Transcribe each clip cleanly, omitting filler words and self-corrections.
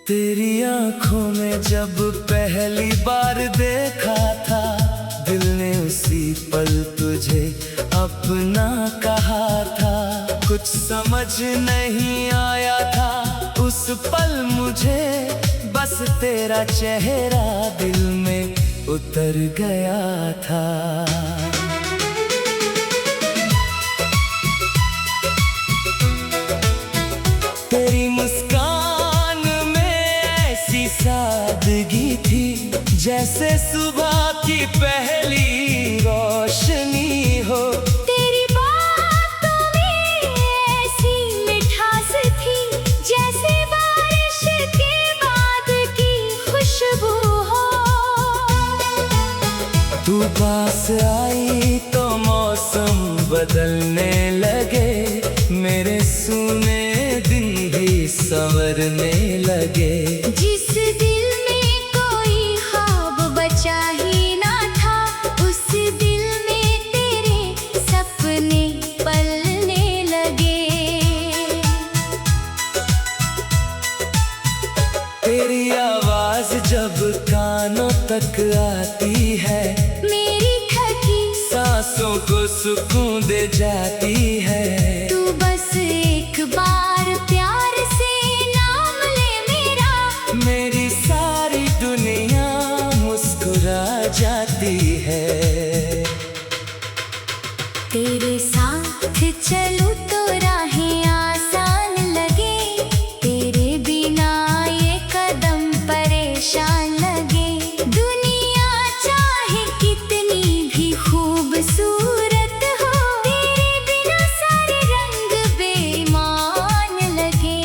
तेरी आंखों में जब पहली बार देखा था, दिल ने उसी पल तुझे अपना कहा था। कुछ समझ नहीं आया था उस पल मुझे, बस तेरा चेहरा दिल में उतर गया था। तेरी मुस्कान में ऐसी सादगी थी, जैसे सुबह की पहली रोशनी हो। तेरी बातों में ऐसी मिठास थी, जैसे बारिश के बाद की खुशबू हो। तू पास आई तो मौसम बदलने लगे, मेरे सूने दिन भी संवरने लगे। जिस दिल में कोई ख्वाब बचा ही ना था, उस दिल में तेरे सपने पलने लगे। तेरी आवाज जब कानों तक आती है, मेरी थकी सांसों को सुकून दे जाती है। तू बस एक बार प्यार से नाम ले मेरा, मेरी सारी दुनिया मुस्कुरा जाती है। तेरे साथ चलूं तो राहें आसान लगे, तेरे बिना ये कदम परेशान लगे। दुनिया चाहे कितनी भी खूबसूरत हो, तेरे बिना सारे रंग बेईमान लगे।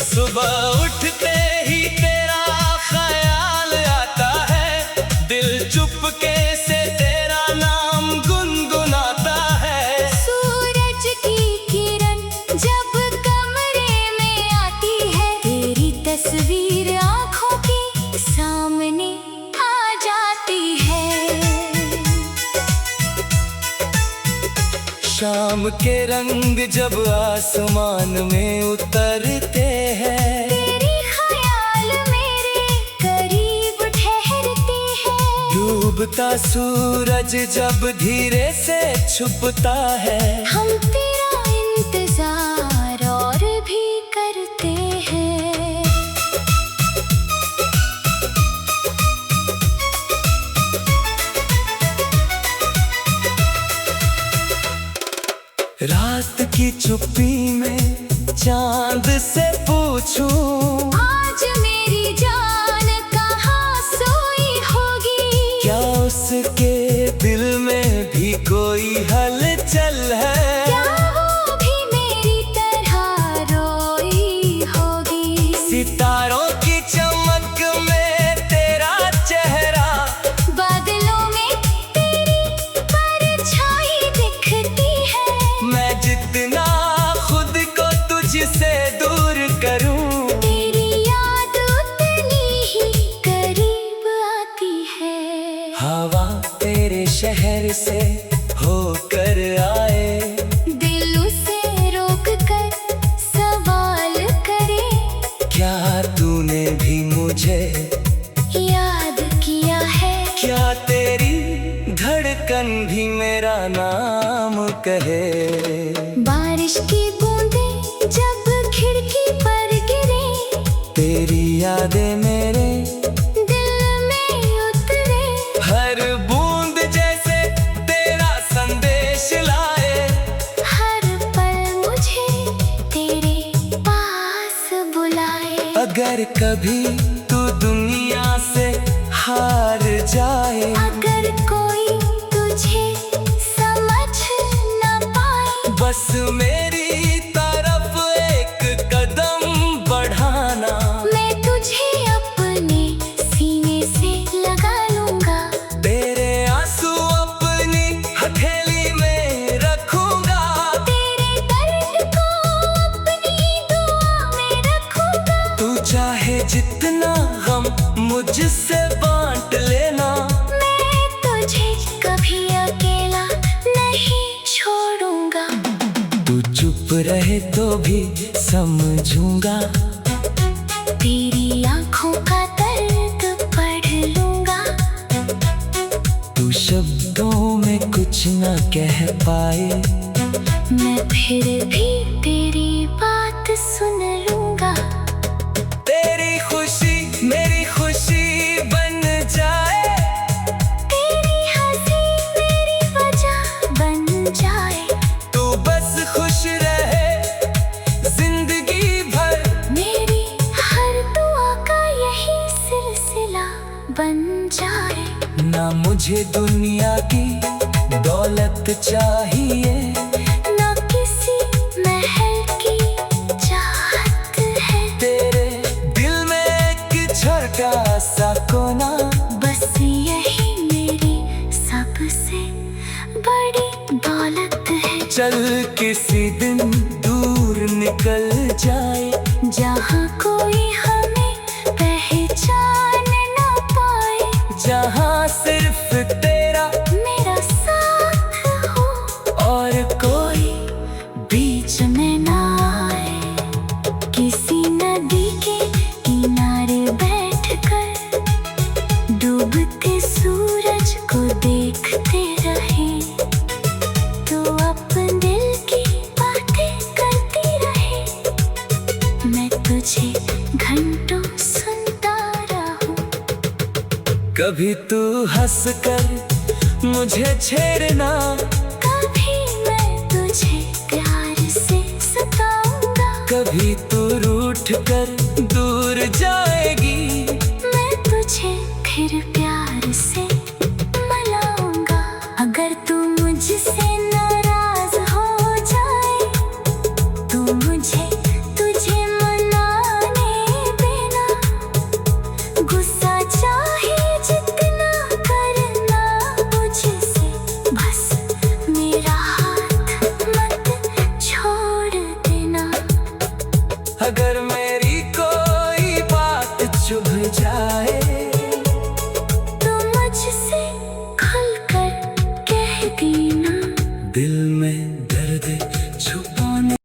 सुबह उठते ही तेरा ख्याल आता है, दिल चुपके से तेरा नाम गुनगुनाता है। सूरज की किरण जब कमरे में आती है, तेरी तस्वीर आँखों के सामने आ जाती है। शाम के रंग जब आसमान में उतरते हैं, तेरी ख्याल मेरे करीब ठहरते हैं। डूबता सूरज जब धीरे से छुपता है, हम तेरा इंतजार और भी करते हैं। रात की चुप्पी में चांद से पूछूं, आज मेरी जान कहाँ सोई होगी? क्या उसके दिल में भी कोई हलचल है? क्या वो भी मेरी तरह रोई होगी? सितारों की चमक में तेरा चेहरा, बादलों में तेरी परछाई दिखती है। मैं जितना खुद को तुझसे दूर करूं, तेरी याद उतनी ही करीब आती है। हवा तेरे शहर से होकर आए, दिल उसे रोक कर सवाल करे, क्या तूने भी मुझे याद किया है? क्या तेरी धड़कन भी मेरा नाम कहे? बारिश की बूंदें जब खिड़की पर गिरे, तेरी यादें मेरे दिल में उतरे। हर बूंद जैसे तेरा संदेश लाए, हर पल मुझे तेरे पास बुलाए। अगर कभी तू दुनिया से हार जाए, अगर कोई तुझे समझ न पाए, बस मेरी तरफ एक कदम बढ़ाना। मैं तुझे अपने सीने से लगा लूंगा। तेरे आंसू अपनी हथेली में रखूंगा, तेरे दर्द को अपनी दुआ में रखूंगा। तू चाहे जितना गम मुझसे बांट रहे तो भी समझूंगा। तेरी आंखों का दर्द पढ़ लूंगा। तू शब्दों में कुछ न कह पाए, मैं फिर भी तेरी बात सुन लूंगा। तेरी खुशी मेरी खुशी बन जाए, तेरी हंसी मेरी वजह बन जाए। तू बस खुश रहे जिंदगी भर, मेरी हर दुआ का यही सिलसिला बन जाए। ना मुझे दुनिया की दौलत चाहिए, ना किसी महल की चाहत है। तेरे दिल में एक छोटा सा कोना, बस यही मेरी सबसे बड़ी दौलत है। चल किसी दिन दूर निकल जाए, जहाँ कोई हमें पहचान ना पाए। जहाँ सिर्फ तेरा मेरा साथ हो और कोई बीच में ना आए। किसी नदी के किनारे बैठकर डूबते सूरज को देखते रहे, तो अपने दिल की बातें करती रहे। मैं तुझे घंटों सुनता रहूं। कभी तू हंस कर मुझे छेड़ना, कभी मैं तुझे प्यार से सताऊंगा। कभी तू रूठ कर दूर जाएगी, मैं तुझे फिर प्यार से मनाऊंगा। अगर तू मुझसे नाराज हो जाए, तो मुझे तुझे मनाने देना। गुस्सा चाहे जितना करना मुझसे, बस मेरा हाथ मत छोड़ देना। अगर मेरी कोई बात चुभ जाए, तो मुझसे खुलकर कह देना। दिल में दर्द छुपाने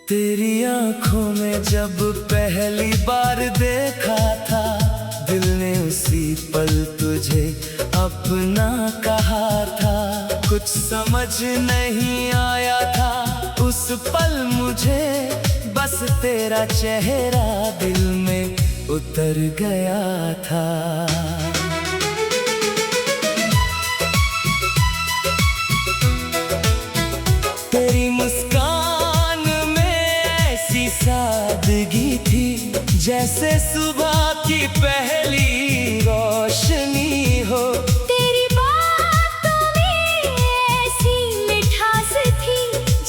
तेरी आंखों में जब पहली बार देखा था, दिल ने उसी पल तुझे अपना कहा था। कुछ समझ नहीं आया था उस पल मुझे, बस तेरा चेहरा दिल में उतर गया था। तेरी मुस्कान में ऐसी सादगी थी, जैसे सुबह की पहली रोशनी हो। तेरी बातों में ऐसी मिठास थी,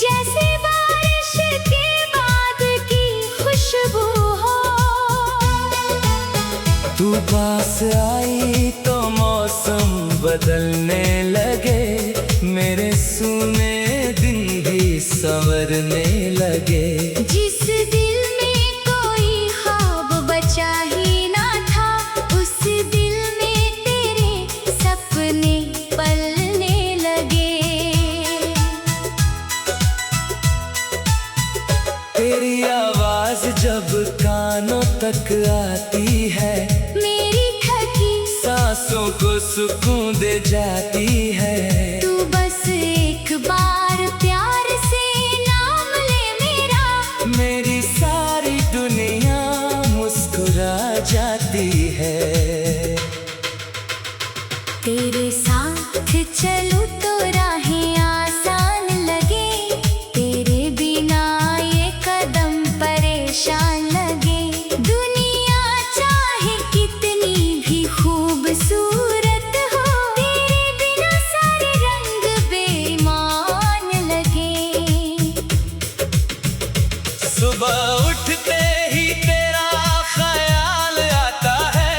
जैसे बारिश के बाद की खुशबू हो। तू पास आई तो मौसम बदलने लगे, मेरे सूने दिन भी संवरने लगे। जिस दिल में कोई ख्वाब बचा ही ना था, उस दिल में तेरे सपने पलने लगे। तेरी आवाज जब कानों तक आती है, मेरी थकी सांसों को सुकून दे जाती है। तू बस एक बार प्यार से नाम ले मेरा, मेरी सारी दुनिया मुस्कुरा जाती है। तेरे साथ चलूं तो राहें आसान लगे, तेरे बिना ये कदम परेशान लगे। दुनिया चाहे कितनी भी खूबसूरत हो, तेरे बिना सारे रंग बेईमान लगे। सुबह उठते ही तेरा ख्याल आता है,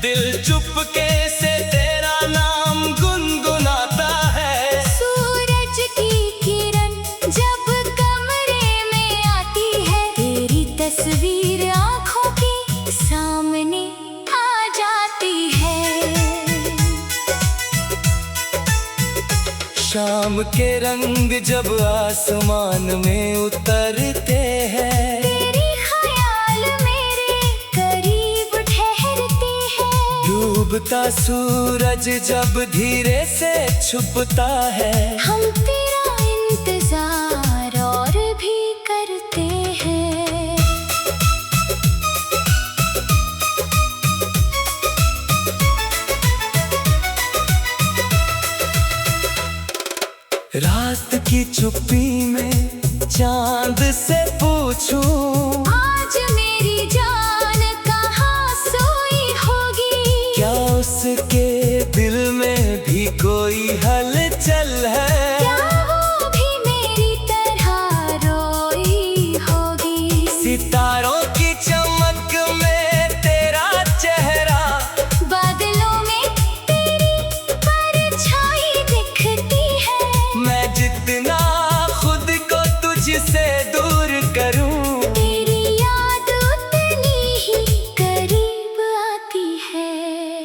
दिल चुपके से तेरा नाम गुनगुनाता है। सूरज की किरण जब कमरे में आती है, तेरी तस्वीर आँखों के सामने आ जाती है। शाम के रंग जब आसमान में उतरते हैं, तेरी ख्याल मेरे करीब ठहरते हैं। डूबता सूरज जब धीरे से छुपता है, हम तेरा इंतजार और भी करते हैं। रात की चुप्पी में चांद से पूछूं, आज मेरी जान कहाँ सोई होगी? क्या उसके दिल में भी कोई हलचल है? क्या वो भी मेरी तरह रोई होगी? सितारों की चमक में तेरा चेहरा, बादलों में तेरी परछाई दिखती है। मैं जितना खुद को तुझसे दूर करूं, तेरी याद उतनी ही करीब आती है।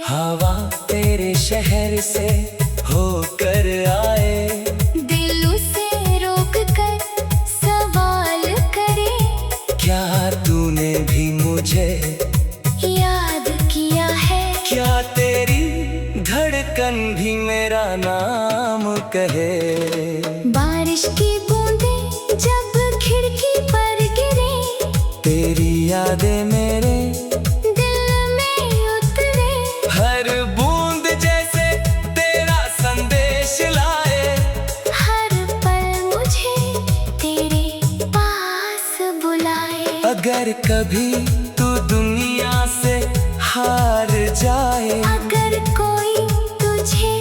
हवा तेरे शहर से होकर आए, दिल उसे रोक कर सवाल करे, क्या तूने भी मुझे याद किया है? क्या तेरी धड़कन भी मेरा नाम कहे? बारिश की बूंदें जब खिड़की पर गिरे, तेरी यादें मेरे दिल में उतरे। हर बूंद जैसे तेरा संदेश लाए, हर पल मुझे तेरे पास बुलाए। अगर कभी तू दुनिया से हार जाए, अगर कोई तुझे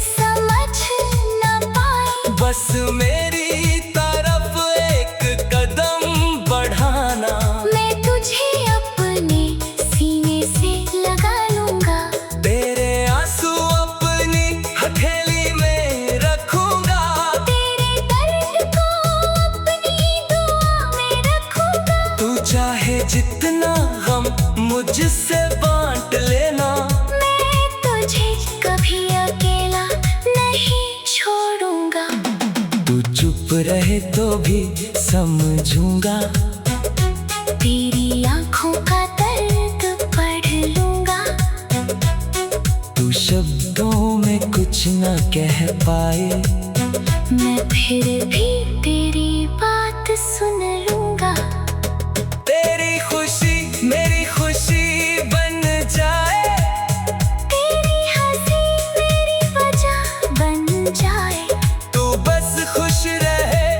समझ न पाए, बस मेरी तरफ एक कदम बढ़ाना। मैं तुझे अपने सीने से लगा लूंगा। तेरे आंसू अपनी हथेली में रखूंगा, तेरे दर्द को अपनी दुआ में रखूंगा। तू चाहे जितना गम मुझसे बांट लेना, मैं तुझे कभी अकेला नहीं छोड़ूंगा। तू चुप रहे तो भी समझूंगा, तेरी आंखों का दर्द पढ़ लूंगा। तू शब्दों में कुछ न कह पाए, मैं फिर भी तेरी बात सुन लूंगा। तेरी खुशी मेरी खुशी बन जाए, तेरी हंसी मेरी वजह बन जाए। तू बस खुश रहे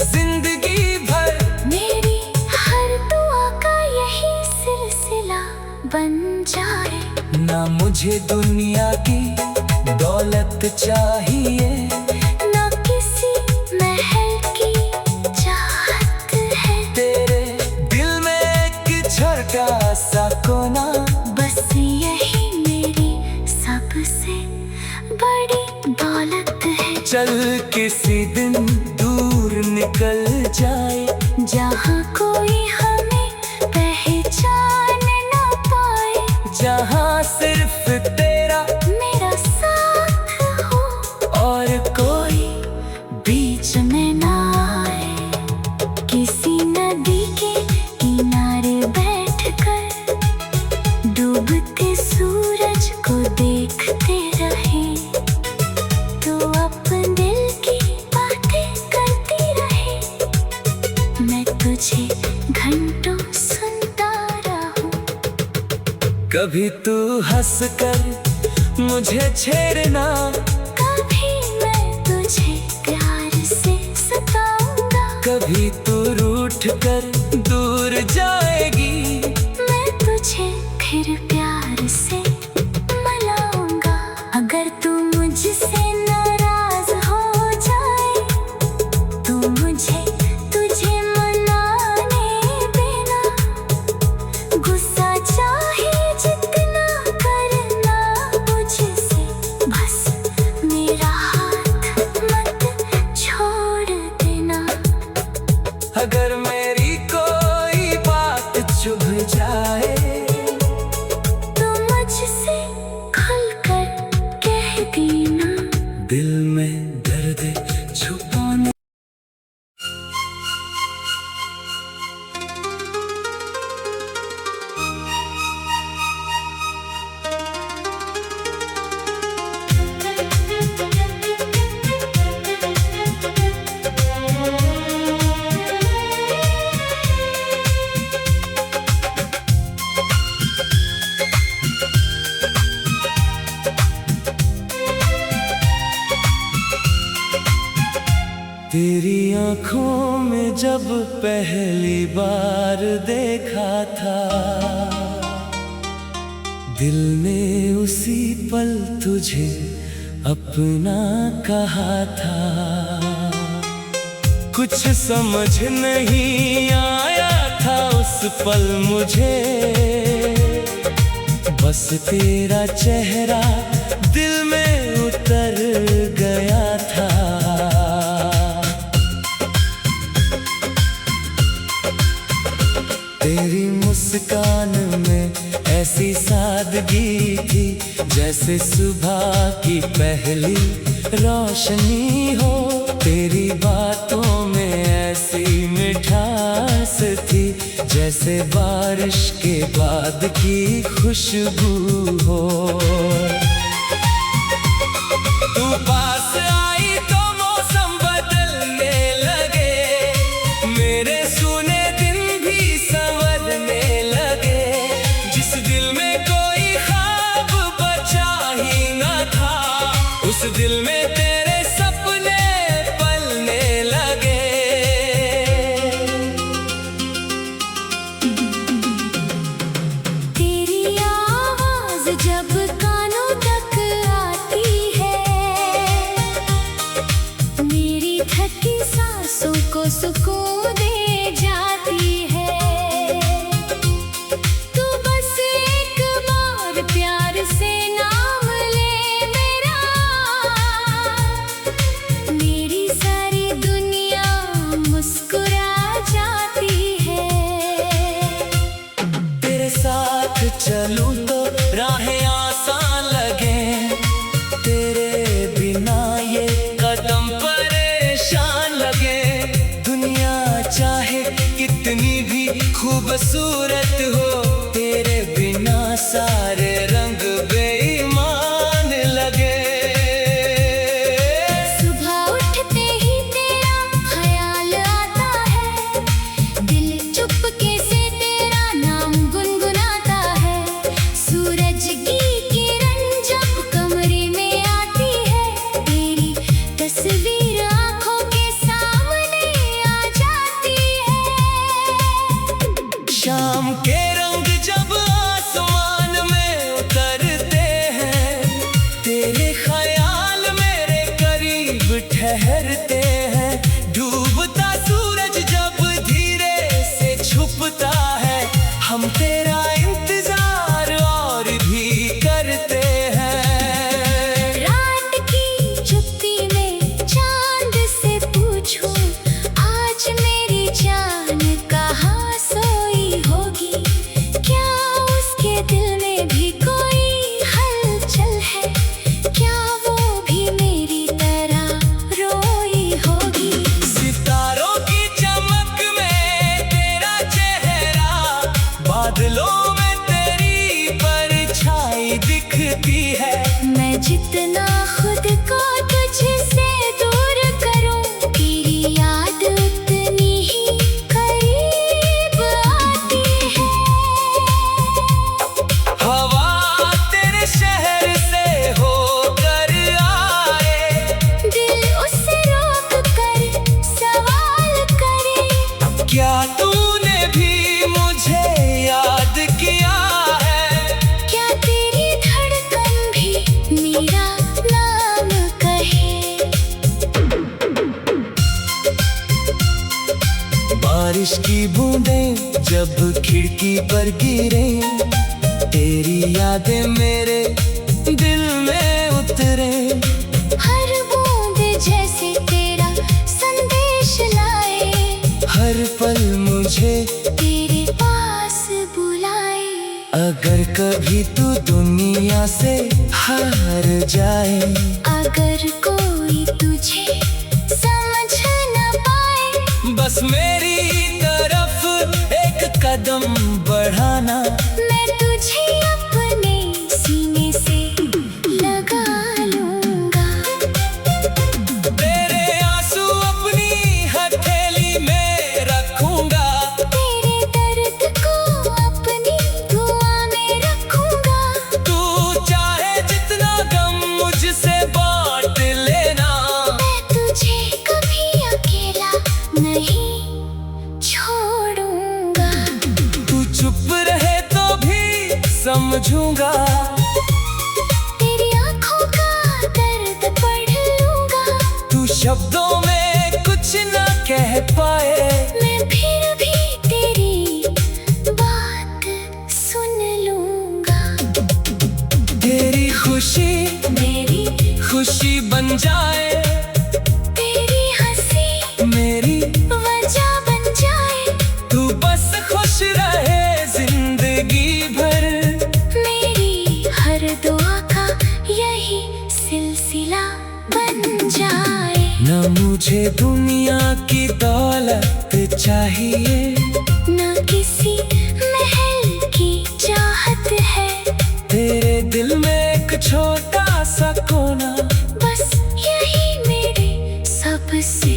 जिंदगी भर, मेरी हर दुआ का यही सिलसिला बन जाए। ना मुझे दुनिया की दौलत चाहिए, ना किसी महल की चाहत है। तेरे दिल में एक छोटा सा कोना, बस यही मेरी सबसे बड़ी दौलत है। चल किसी दिन दूर निकल जाए, जहाँ कोई हमें पहचान ना पाए, जहाँ सिर्फ तेरा मेरा साथ हो और कोई बीच में ना आए। किसी नदी के किनारे बैठकर डूबते सूरज को देखते रहे, तो अपने दिल की बातें करती रहे। मैं तुझे घंटों सुनता रहूं। कभी तू हंस कर मुझे छेड़ना, कभी मैं तुझे प्यार से सताऊंगा। कभी तू रूठ कर दूर जाएगी, मैं तुझे फिर प्यार से मनाऊंगा। अगर तू मुझसे नाराज हो जाए, तो मुझे तुझे मनाना अगर मेरी कोई बात चुभ जाए तो मुझसे खुलकर कह देना। दिल में दर्द छुपाने। तेरी आंखों में जब पहली बार देखा था, दिल ने उसी पल तुझे अपना कहा था। कुछ समझ नहीं आया था उस पल मुझे, बस तेरा चेहरा दिल में उतर गया था। तेरी मुस्कान में ऐसी सादगी थी, जैसे सुबह की पहली रोशनी हो। तेरी बातों में ऐसी मिठास थी, जैसे बारिश के बाद की खुशबू हो। तू पास आई तो मौसम बदलने लगे, मेरे सुने दिन भी संवरने लगे। जिस दिल में कोई ख्वाब बचा ही न था, उस दिल में तेरे सपने पलने लगे। तेरी आवाज जब कानों तक आती है, मेरी थकी सांसों को सुकून दे जाती है। तू बस एक बार प्यार से नाम ले मेरा, मेरी सारी दुनिया मुस्कुरा जाती है। तेरे साथ चलूं तो राहें आसान लगे, तेरे बिना ये कदम परेशान लगे। दुनिया चाहे कितनी भी खूबसूरत हो, तेरे बिना सारे रंग बेईमान लगे। सुबह उठते ही तेरा ख्याल आता है, दिल चुपके से तेरा नाम गुनगुनाता है। सूरज की किरण जब कमरे में आती है, तेरी तस्वीर आंखों के सामने आ जाती है। शाम के रंग जब आसमान में उतरते हैं, तेरे ख्याल मेरे करीब ठहरते हैं। डूबता सूरज जब धीरे से छुपता है, हम तेरा इंतजार और भी करते हैं। रात की चुप्पी में चांद से पूछूं, आज मेरी जान कहाँ सोई होगी। क्या उसके दिल में भी कोई हलचल है, क्या वो भी मेरी तरह रोई होगी। सितारों की चमक में तेरा चेहरा, बादलों में तेरी परछाई दिखती है। मैं जितना खुद को तुझसे दूर करूं, तेरी याद उतनी ही करीब आती है। हवा तेरे शहर से होकर आए, दिल उसे रोक कर सवाल करे, क्या तूने भी मुझे याद किया है? क्या तेरी धड़कन भी मेरा नाम कहे। बारिश की बूंदें जब खिड़की पर गिरे, तेरी यादें मेरे दिल में उतरे। हर बूंद जैसे तेरा संदेश लाए, हर पल मुझे तेरे पास बुलाए। अगर कभी तू दुनिया से हार जाए, अगर कोई तुझे समझ न पाए, बस मेरी तरफ एक कदम बढ़ाना। मैं तुझे अपने सीने से लगा लूंगा। तेरे आंसू अपनी हथेली में रखूंगा, तेरे दर्द को अपनी दुआ में रखूंगा। तू चाहे जितना गम मुझसे बांट लेना। मैं तुझे कभी अकेला नहीं छोड़ूंगा। तू चुप रहे तो भी समझूंगा, तेरी आंखों का दर्द पढ़ लूंगा। तू शब्दों में कुछ न कह पाए, मैं फिर भी तेरी बात सुन लूंगा। तेरी खुशी मेरी खुशी बन जाए, तेरी हंसी मेरी वजह बन जाए। तू बस खुश रहे जिंदगी भर, मेरी हर दुआ का यही सिलसिला बन जाए। न मुझे दुनिया की दौलत चाहिए, न किसी महल की चाहत है, तेरे दिल में एक छोटा सा कोना। बस यही मेरे सबसे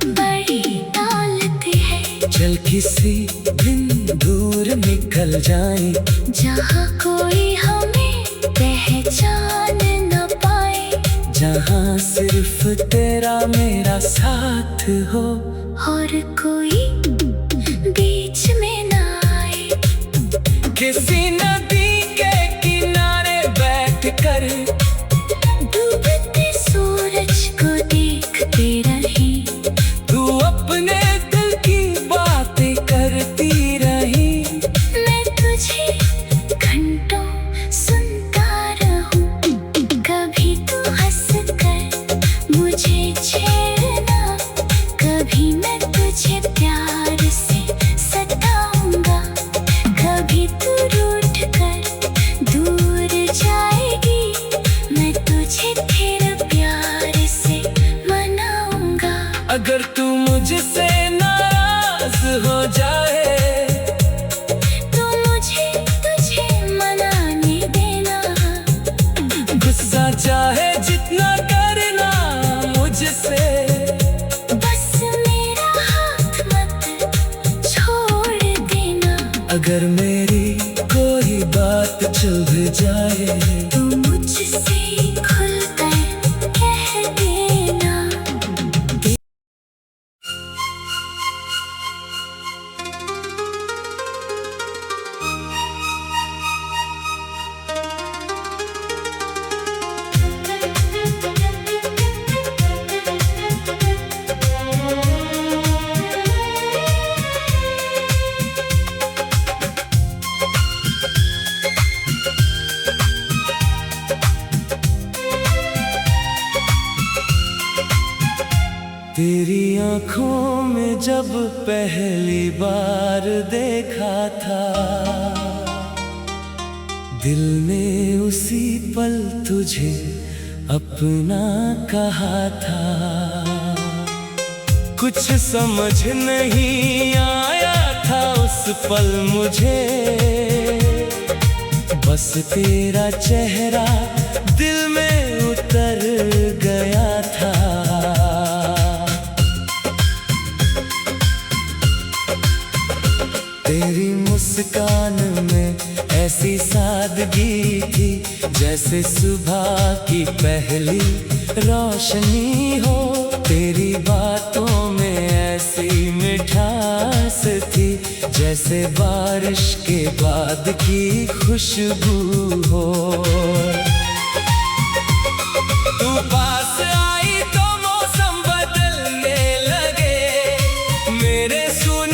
बड़ी दौलत है। चल किसी दिन दूर निकल जाए, जहाँ कोई हमें पहचान न पाए, जहाँ सिर्फ तेरा मेरा साथ हो, और कोई बीच में न आए। किसी नदी के किनारे बैठकर डूबते सूरज को देखते रहे, तू अपने दिल की बातें करती रही। मैं तुझे घंटों सुनता रहूं। कभी तू हंस कर मुझे छेड़ना, कभी मैं तुझे प्यार से सताऊंगा। कभी तू रूठ कर दूर जाएगी, मैं तुझे फिर प्यार से मनाऊंगा। अगर तू मुझसे नाराज हो जाए, तो मुझे तुझे मनाने देना। गुस्सा चाहे जितना करना मुझसे, बस मेरा हाथ मत छोड़ देना। अगर मेरी कोई बात चुभ जाए, तू मुझसे खुलकर कह देना। तेरी आंखों में जब पहली बार देखा था, दिल ने उसी पल तुझे अपना कहा था। कुछ समझ नहीं आया था उस पल मुझे, बस तेरा चेहरा दिल में उतर गया था। तेरी मुस्कान में ऐसी सादगी थी, जैसे सुबह की पहली रोशनी हो। तेरी बातों में ऐसी मिठास थी, जैसे बारिश के बाद की खुशबू हो। तू पास आई तो मौसम बदलने लगे, मेरे सुन